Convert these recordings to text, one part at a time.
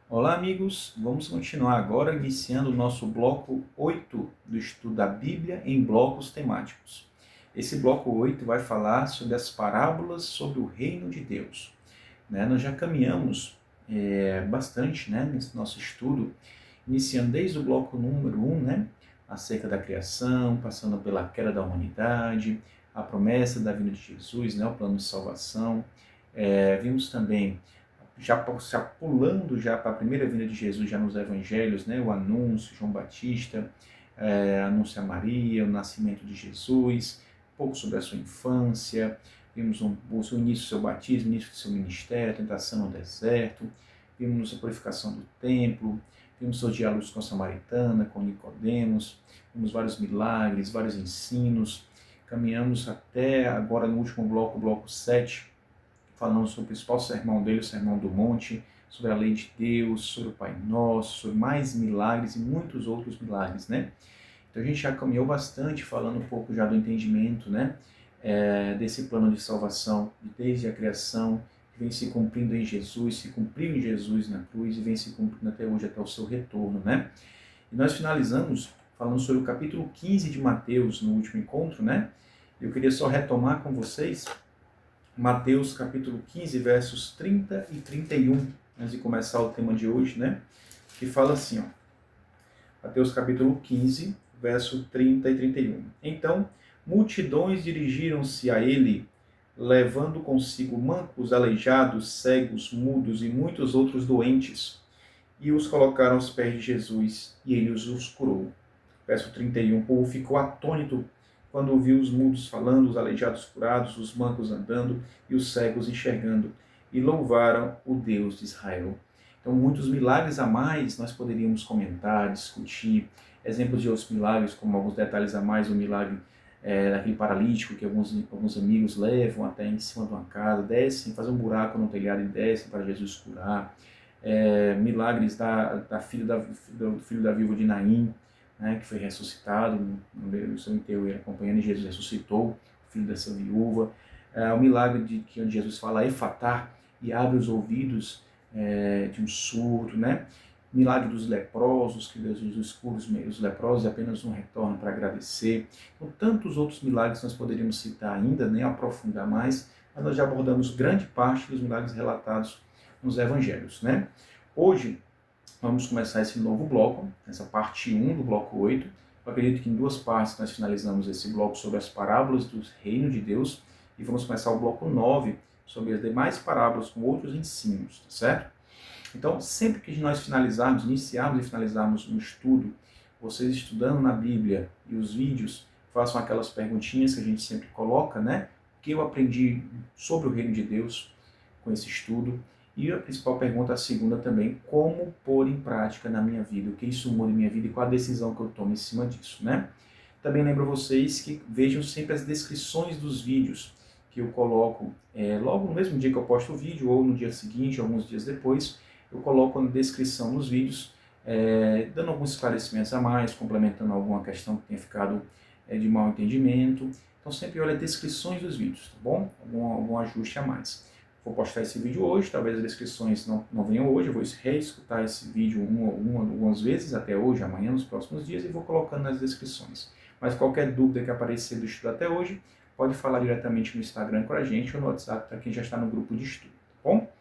Olá, amigos! Vamos continuar agora iniciando o nosso bloco 8 do estudo da Bíblia em blocos temáticos. Esse bloco 8 vai falar sobre as parábolas sobre o reino de Deus. Nós já caminhamos bastante nesse nosso estudo, iniciando desde o bloco número 1, acerca da criação, passando pela queda da humanidade, a promessa da vinda de Jesus, o plano de salvação. Vimos também já pulando já para a primeira vinda de Jesus, já nos evangelhos, o anúncio, João Batista, anúncio a Maria, o nascimento de Jesus, um pouco sobre a sua infância, vimos o início do seu batismo, o início do seu ministério, a tentação no deserto, vimos a purificação do templo, vimos seus diálogos com a samaritana, com Nicodemos, vimos vários milagres, vários ensinos, caminhamos até agora no último bloco, o bloco 7, falando sobre o principal sermão dele, o Sermão do Monte, sobre a lei de Deus, sobre o Pai Nosso, sobre mais milagres e muitos outros milagres, Então a gente já caminhou bastante falando um pouco já do entendimento, desse plano de salvação, desde a criação, que vem se cumprindo em Jesus, se cumpriu em Jesus na cruz e vem se cumprindo até hoje, até o seu retorno, E nós finalizamos falando sobre o capítulo 15 de Mateus no último encontro, Eu queria só retomar com vocês Mateus capítulo 15, versos 30 e 31, antes de começar o tema de hoje, Que fala assim, Mateus capítulo 15, verso 30 e 31. Então, multidões dirigiram-se a ele, levando consigo mancos, aleijados, cegos, mudos e muitos outros doentes, e os colocaram aos pés de Jesus, e ele os curou. Verso 31, o povo ficou atônito quando ouviu os mudos falando, os aleijados curados, os mancos andando e os cegos enxergando, e louvaram o Deus de Israel. Então, muitos milagres a mais nós poderíamos comentar, discutir, exemplos de outros milagres, como alguns detalhes a mais, o milagre daquele paralítico que alguns amigos levam até em cima de uma casa, descem, fazem um buraco no telhado e descem para Jesus curar. Milagres do filho da viúva de Naim, que foi ressuscitado, no seu enterro ele acompanhando, e Jesus ressuscitou o filho dessa viúva. O milagre de onde Jesus fala efatá e abre os ouvidos de um surdo, Milagre dos leprosos, que Jesus cura os leprosos e apenas um retorna para agradecer. Então, tantos outros milagres nós poderíamos citar ainda, nem aprofundar mais, mas nós já abordamos grande parte dos milagres relatados nos evangelhos, Hoje, vamos começar esse novo bloco, essa parte 1 do bloco 8. Eu acredito que em duas partes nós finalizamos esse bloco sobre as parábolas do reino de Deus e vamos começar o bloco 9 sobre as demais parábolas com outros ensinos, tá certo? Então, sempre que nós iniciarmos e finalizarmos um estudo, vocês estudando na Bíblia e os vídeos, façam aquelas perguntinhas que a gente sempre coloca, O que eu aprendi sobre o reino de Deus com esse estudo? E a principal pergunta, a segunda também, como pôr em prática na minha vida? O que isso muda em minha vida e qual a decisão que eu tomo em cima disso, Também lembro vocês que vejam sempre as descrições dos vídeos que eu coloco logo no mesmo dia que eu posto o vídeo ou no dia seguinte, alguns dias depois, eu coloco na descrição dos vídeos, dando alguns esclarecimentos a mais, complementando alguma questão que tenha ficado de mau entendimento. Então sempre olhe as descrições dos vídeos, tá bom? Algum ajuste a mais. Vou postar esse vídeo hoje, talvez as descrições não venham hoje, eu vou reescutar esse vídeo algumas vezes, até hoje, amanhã, nos próximos dias, e vou colocando nas descrições. Mas qualquer dúvida que aparecer do estudo até hoje, pode falar diretamente no Instagram com a gente ou no WhatsApp para quem já está no grupo de estudo, tá bom?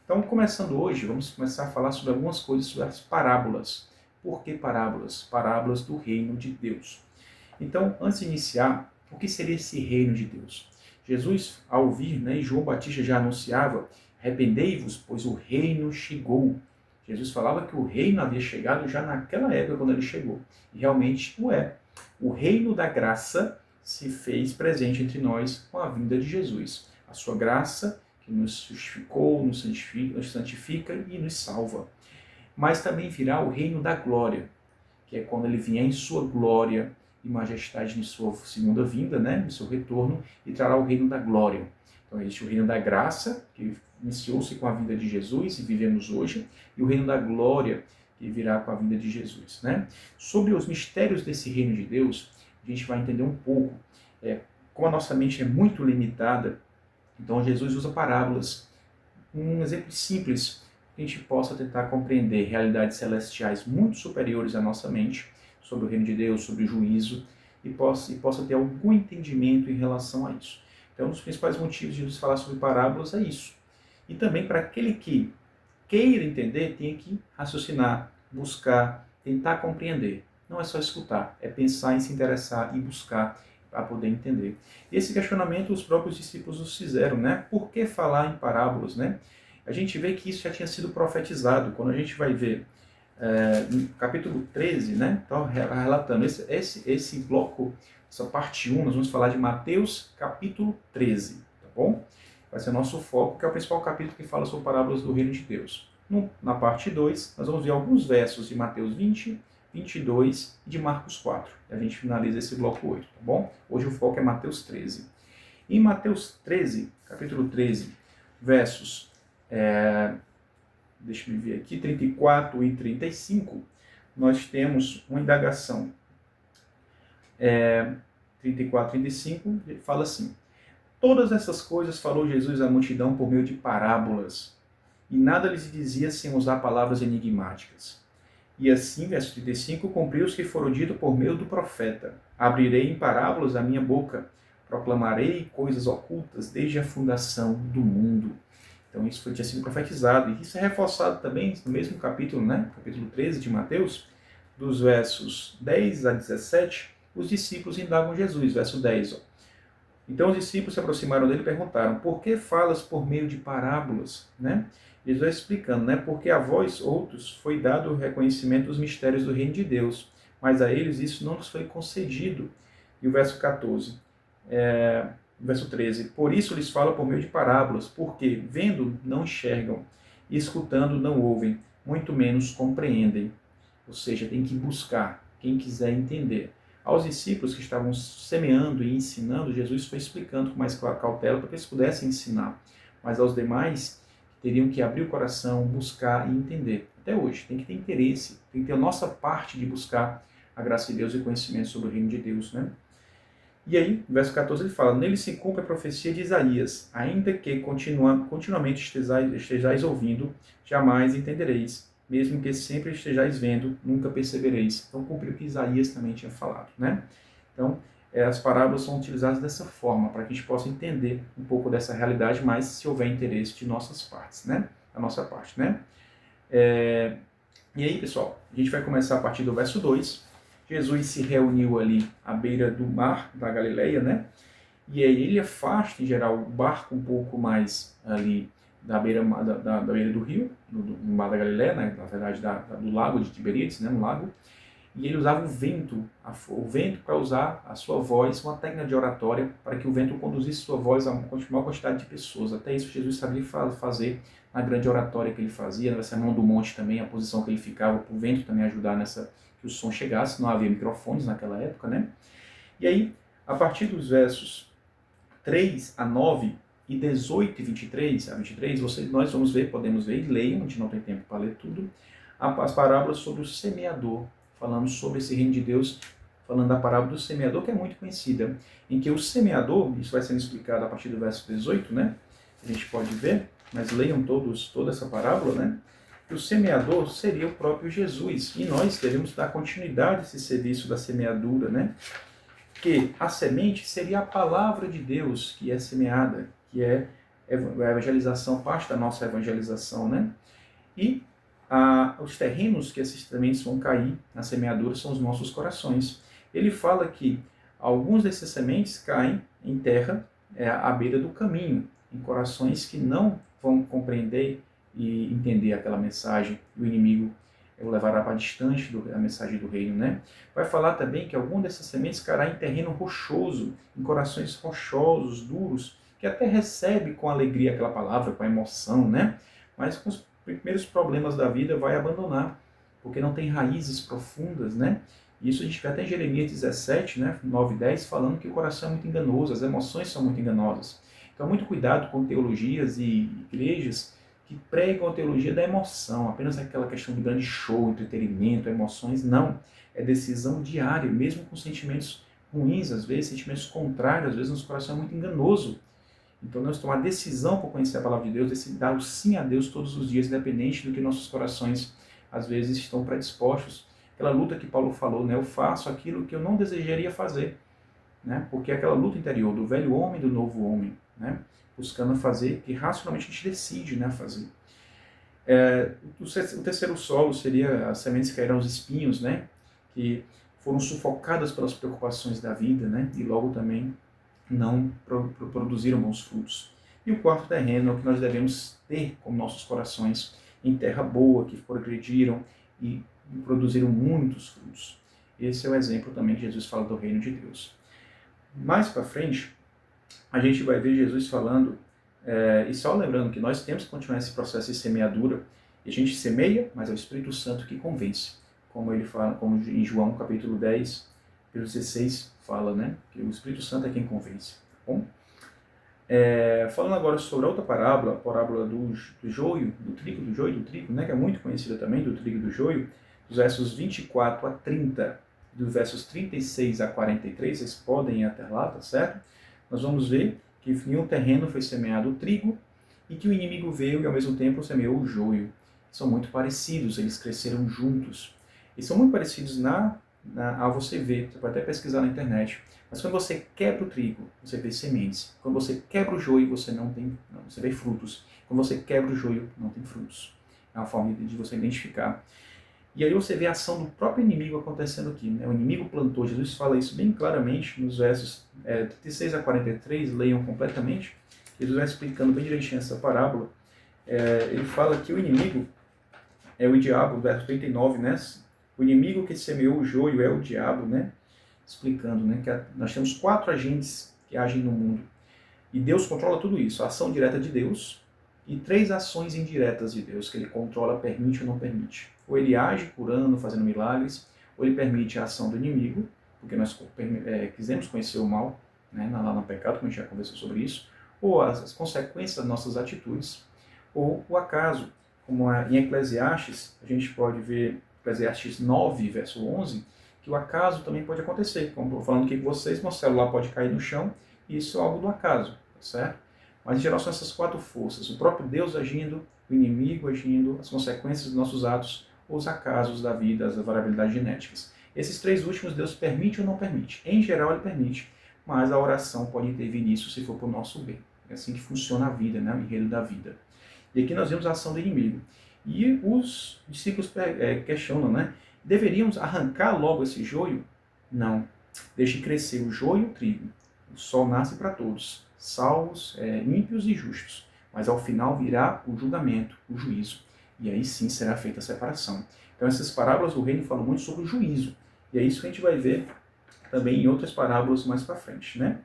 Então, começando hoje, vamos começar a falar sobre algumas coisas sobre as parábolas. Por que parábolas? Parábolas do reino de Deus. Então, antes de iniciar, o que seria esse reino de Deus? Jesus, ao vir, e João Batista já anunciava, arrependei-vos, pois o reino chegou. Jesus falava que o reino havia chegado já naquela época quando ele chegou. E realmente o é. O reino da graça se fez presente entre nós com a vinda de Jesus. A sua graça, que nos justificou, nos santifica e nos salva. Mas também virá o reino da glória, que é quando ele vier em sua glória e majestade em sua segunda vinda, em seu retorno, e trará o reino da glória. Então existe o reino da graça, que iniciou-se com a vinda de Jesus e vivemos hoje, e o reino da glória, que virá com a vinda de Jesus. Sobre os mistérios desse reino de Deus, a gente vai entender um pouco. Como a nossa mente é muito limitada, então Jesus usa parábolas. Um exemplo simples, que a gente possa tentar compreender realidades celestiais muito superiores à nossa mente, sobre o reino de Deus, sobre o juízo, e possa ter algum entendimento em relação a isso. Então, um dos principais motivos de nos falar sobre parábolas é isso. E também para aquele que queira entender, tem que raciocinar, buscar, tentar compreender. Não é só escutar, é pensar em se interessar e buscar para poder entender. Esse questionamento os próprios discípulos nos fizeram, né? Por que falar em parábolas, né? A gente vê que isso já tinha sido profetizado. Quando a gente vai ver no capítulo 13, né? Então, relatando esse bloco, essa parte 1, nós vamos falar de Mateus capítulo 13, tá bom? Vai ser o nosso foco, que é o principal capítulo que fala sobre parábolas do reino de Deus. Na parte 2, nós vamos ver alguns versos de Mateus 20, 22 e de Marcos 4. E a gente finaliza esse bloco 8, tá bom? Hoje o foco é Mateus 13. Em Mateus 13, capítulo 13, versos, deixa eu ver aqui, 34 e 35, nós temos uma indagação. 34 e 35, ele fala assim: todas essas coisas falou Jesus à multidão por meio de parábolas, e nada lhes dizia sem usar palavras enigmáticas. E assim, verso 35, cumpriu-se que foram dito por meio do profeta: abrirei em parábolas a minha boca, proclamarei coisas ocultas desde a fundação do mundo. Então isso tinha sido profetizado, e isso é reforçado também no mesmo capítulo, né? Capítulo 13 de Mateus, dos versos 10 a 17, os discípulos indagam Jesus, verso 10, ó. Então os discípulos se aproximaram dele e perguntaram: por que falas por meio de parábolas? Né? Jesus vai explicando, né? Porque a vós outros foi dado o reconhecimento dos mistérios do reino de Deus, mas a eles isso não nos foi concedido. E o verso 14, verso 13, por isso lhes falo por meio de parábolas, porque vendo não enxergam, e escutando não ouvem, muito menos compreendem. Ou seja, tem que buscar, quem quiser entender. Aos discípulos que estavam semeando e ensinando, Jesus foi explicando com mais cautela para que eles pudessem ensinar. Mas aos demais, teriam que abrir o coração, buscar e entender. Até hoje, tem que ter interesse, tem que ter a nossa parte de buscar a graça de Deus e o conhecimento sobre o reino de Deus, né? E aí, no verso 14 ele fala: nele se cumpre a profecia de Isaías, ainda que continuamente estejais ouvindo, jamais entendereis, mesmo que sempre estejais vendo, nunca percebereis. Então, cumpriu o que Isaías também tinha falado, né? Então, as parábolas são utilizadas dessa forma, para que a gente possa entender um pouco dessa realidade, mas se houver interesse de nossas partes, né? Da nossa parte, né? E aí, pessoal, a gente vai começar a partir do verso 2. Jesus se reuniu ali à beira do mar da Galileia, né? E aí ele afasta, em geral, o barco um pouco mais ali da beira do rio, do mar da Galileia, né? Na verdade, do lago de Tiberíades, né? No lago. E ele usava o vento para usar a sua voz, uma técnica de oratória, para que o vento conduzisse sua voz a uma maior quantidade de pessoas. Até isso Jesus sabia fazer na grande oratória que ele fazia, na Sermão do Monte também, a posição que ele ficava, para o vento também ajudar que o som chegasse, não havia microfones naquela época, né? E aí, a partir dos versos 3 a 9 e 18 e 23 a 23, nós vamos ver, podemos ver, e leiam, a gente não tem tempo para ler tudo, as parábolas sobre o semeador, falando sobre esse reino de Deus, falando da parábola do semeador, que é muito conhecida, em que o semeador, isso vai sendo explicado a partir do verso 18, né? A gente pode ver, mas leiam toda essa parábola, né? Que o semeador seria o próprio Jesus, e nós devemos dar continuidade a esse serviço da semeadura, né? Que a semente seria a palavra de Deus que é semeada, que é a evangelização, parte da nossa evangelização, né? E os terrenos que esses sementes vão cair na semeadura são os nossos corações. Ele fala que alguns desses sementes caem em terra à beira do caminho, em corações que não vão compreender e entender aquela mensagem, e o inimigo o levará para distante da mensagem do reino, né? Vai falar também que algum dessas sementes cairá em terreno rochoso, em corações rochosos, duros, que até recebe com alegria aquela palavra, com a emoção, né? Mas com os primeiros problemas da vida vai abandonar, porque não tem raízes profundas, né? Isso a gente vê até em Jeremias 17, né? 9 e 10, falando que o coração é muito enganoso, as emoções são muito enganosas. Então, muito cuidado com teologias e igrejas que pregam a teologia da emoção, apenas aquela questão do grande show, entretenimento, emoções. Não, é decisão diária, mesmo com sentimentos ruins, às vezes, sentimentos contrários, às vezes nosso coração é muito enganoso. Então nós tomamos a decisão por conhecer a palavra de Deus, dar o sim a Deus todos os dias, independente do que nossos corações às vezes estão predispostos. Aquela luta que Paulo falou, né? Eu faço aquilo que eu não desejaria fazer, né? Porque é aquela luta interior do velho homem e do novo homem, né? Buscando fazer que racionalmente a gente decide, né, fazer. O terceiro solo seria as sementes que caíram aos espinhos, né? Que foram sufocadas pelas preocupações da vida, né? E logo também não produziram bons frutos. E o quarto terreno é o que nós devemos ter como nossos corações em terra boa, que progrediram e produziram muitos frutos. Esse é o exemplo também que Jesus fala do reino de Deus. Mais para frente, a gente vai ver Jesus falando, e só lembrando que nós temos que continuar esse processo de semeadura, e a gente semeia, mas é o Espírito Santo que convence, como ele fala, como em João capítulo 10, versículo 16 fala, né, que o Espírito Santo é quem convence. Tá bom? Falando agora sobre outra parábola, a parábola do joio, do trigo, né, que é muito conhecida também, do trigo e do joio, dos versos 24 a 30, dos versos 36 a 43, vocês podem ir até lá, tá certo? Nós vamos ver que em um terreno foi semeado o trigo e que o inimigo veio e ao mesmo tempo semeou o joio. São muito parecidos, eles cresceram juntos. E são muito parecidos a você ver, você pode até pesquisar na internet. Mas quando você quebra o trigo, você vê sementes. Quando você quebra o joio, você você vê frutos. Quando você quebra o joio, não tem frutos. É uma forma de você identificar. E aí você vê a ação do próprio inimigo acontecendo aqui, né? O inimigo plantou, Jesus fala isso bem claramente nos versos 36 a 43, leiam completamente. Jesus vai explicando bem direitinho essa parábola. Ele fala que o inimigo é o diabo, verso 39, né? O inimigo que semeou o joio é o diabo, né? Explicando, né, que nós temos 4 agentes que agem no mundo. E Deus controla tudo isso, a ação direta de Deus e 3 ações indiretas de Deus, que ele controla, permite ou não permite. Ou ele age curando, fazendo milagres, ou ele permite a ação do inimigo, porque nós quisemos conhecer o mal, né, lá no pecado, como a gente já conversou sobre isso, ou as consequências das nossas atitudes, ou o acaso, como em Eclesiastes, a gente pode ver, Eclesiastes 9, verso 11, que o acaso também pode acontecer. Como estou falando aqui com vocês, meu celular pode cair no chão, e isso é algo do acaso, tá certo? Mas em geral são essas 4 forças, o próprio Deus agindo, o inimigo agindo, as consequências dos nossos atos, os acasos da vida, as variabilidades genéticas. Esses 3 últimos Deus permite ou não permite. Em geral ele permite, mas a oração pode intervir nisso se for para o nosso bem. É assim que funciona a vida, né? O enredo da vida. E aqui nós vemos a ação do inimigo. E os discípulos questionam, né? Deveríamos arrancar logo esse joio? Não. Deixe crescer o joio e o trigo. O sol nasce para todos, salvos, ímpios e justos. Mas ao final virá o julgamento, o juízo. E aí sim será feita a separação. Então essas parábolas do reino falam muito sobre o juízo. E é isso que a gente vai ver também em outras parábolas mais para frente, né?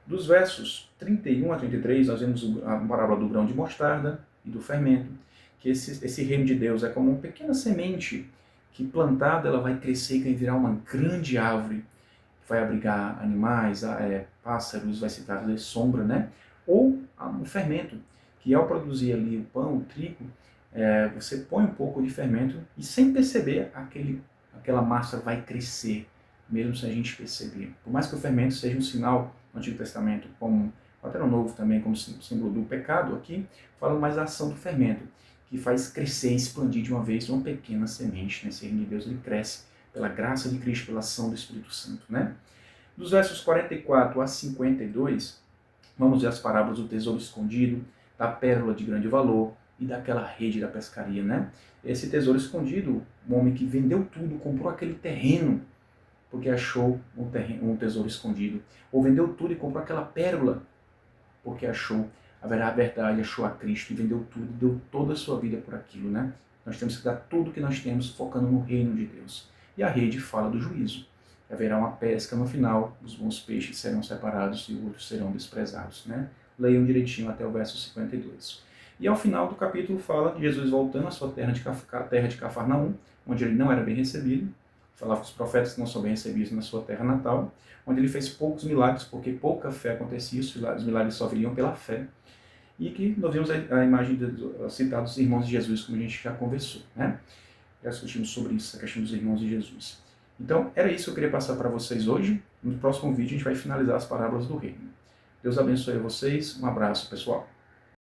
Dos versos 31 a 33, nós vemos a parábola do grão de mostarda e do fermento, que esse reino de Deus é como uma pequena semente que plantada ela vai crescer e vai virar uma grande árvore, vai abrigar animais, pássaros, vai se trazer sombra, né? Ou um fermento, que ao produzir ali o pão, o trigo, você põe um pouco de fermento e sem perceber aquela massa vai crescer, mesmo sem a gente perceber. Por mais que o fermento seja um sinal no Antigo Testamento, como até no Novo também, como símbolo do pecado, aqui fala mais da ação do fermento, que faz crescer e expandir de uma vez uma pequena semente. Nesse reino de Deus ele cresce pela graça de Cristo, pela ação do Espírito Santo, né? Dos versos 44 a 52, vamos ver as parábolas do tesouro escondido, da pérola de grande valor e daquela rede da pescaria, né? Esse tesouro escondido, um homem que vendeu tudo, comprou aquele terreno porque achou um tesouro escondido, ou vendeu tudo e comprou aquela pérola porque achou a verdade, achou a Cristo e vendeu tudo, deu toda a sua vida por aquilo, né? Nós temos que dar tudo que nós temos focando no reino de Deus. E a rede fala do juízo. Haverá uma pesca no final, os bons peixes serão separados e os outros serão desprezados, né? Leiam direitinho até o verso 52. E ao final do capítulo fala de Jesus voltando à sua terra de Cafarnaum, onde ele não era bem recebido, falava que os profetas não são bem recebidos na sua terra natal, onde ele fez poucos milagres, porque pouca fé acontecia, os milagres só viriam pela fé, e que nós vemos a imagem citada dos irmãos de Jesus, como a gente já conversou, né? Já discutimos sobre isso, a questão dos irmãos de Jesus. Então, era isso que eu queria passar para vocês hoje. No próximo vídeo a gente vai finalizar as parábolas do reino. Deus abençoe vocês. Um abraço, pessoal.